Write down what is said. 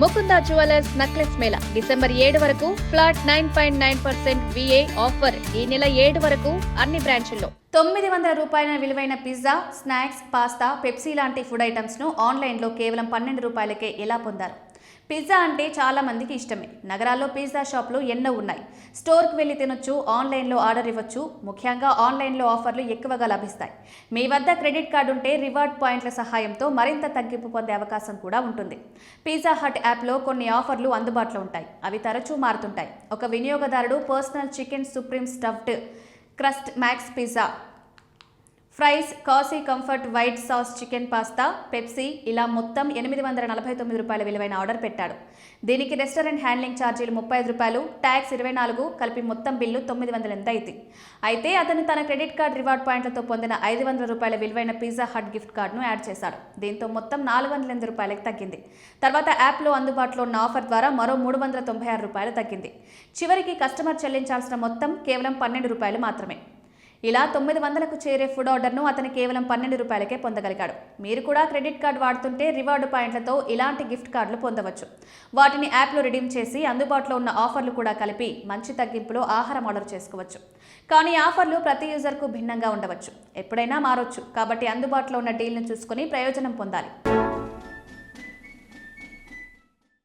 Mukunda jewellers necklace Mela December 7 వరకు flat 9.9% VA offer ఈ నెల 7 వరకు అన్ని బ్రాంచుల్లో. 900 రూపాయల విలువైన పిజ్జా, స్నాక్స్, పాస్తా, పెప్సీ లాంటి ఫుడ్ ఐటమ్స్ ను ఆన్లైన్లో కేవలం 12 రూపాయలకే ఎలా పొందారు? పిజ్జా అంటే చాలా మందికి ఇష్టమే. నగరాల్లో పిజ్జా షాపులు ఎన్నో ఉన్నాయి. స్టోర్కి వెళ్ళి తినొచ్చు, ఆన్లైన్లో ఆర్డర్ ఇవ్వచ్చు. ముఖ్యంగా ఆన్లైన్లో ఆఫర్లు ఎక్కువగా లభిస్తాయి. మీ వద్ద క్రెడిట్ కార్డు ఉంటే రివార్డ్ పాయింట్ల సహాయంతో మరింత తగ్గింపు పొందే అవకాశం కూడా ఉంటుంది. పిజ్జా హట్ యాప్లో కొన్ని ఆఫర్లు అందుబాటులో ఉంటాయి. అవి తరచూ మారుతుంటాయి. ఒక వినియోగదారుడు personal chicken supreme stuffed crust max pizza, fries, కాసీ comfort white sauce chicken pasta, Pepsi ఇలా మొత్తం 849 రూపాయల విలువైన ఆర్డర్ పెట్టాడు. దీనికి రెస్టారెంట్ హ్యాండ్లింగ్ ఛార్జీలు 35 రూపాయలు, ట్యాక్స్ 24, కలిపి మొత్తం బిల్లు 900 అయింది. అయితే అతను తన క్రెడిట్ కార్డ్ రివార్డ్ పాయింట్లతో పొందిన 500 రూపాయల విలువైన పిజ్జా హట్ గిఫ్ట్ కార్డును యాడ్ చేశాడు. దీంతో మొత్తం 408 రూపాయలకు తగ్గింది. తర్వాత యాప్లో అందుబాటులో ఉన్న ఆఫర్ ద్వారా మరో 396 రూపాయలు తగ్గింది. చివరికి కస్టమర్ చెల్లించాల్సిన మొత్తం కేవలం 12 రూపాయలు మాత్రమే. ఇలా 900కు చేరే ఫుడ్ ఆర్డర్ను అతను కేవలం 12 రూపాయలకే పొందగలిగాడు. మీరు కూడా క్రెడిట్ కార్డు వాడుతుంటే రివార్డు పాయింట్లతో ఇలాంటి గిఫ్ట్ కార్డులు పొందవచ్చు. వాటిని యాప్లో రిడీమ్ చేసి అందుబాటులో ఉన్న ఆఫర్లు కూడా కలిపి మంచి తగ్గింపులో ఆహారం ఆర్డర్ చేసుకోవచ్చు. కానీ ఆఫర్లు ప్రతి యూజర్కు భిన్నంగా ఉండవచ్చు, ఎప్పుడైనా మారొచ్చు. కాబట్టి అందుబాటులో ఉన్న డీల్ను చూసుకుని ప్రయోజనం పొందాలి.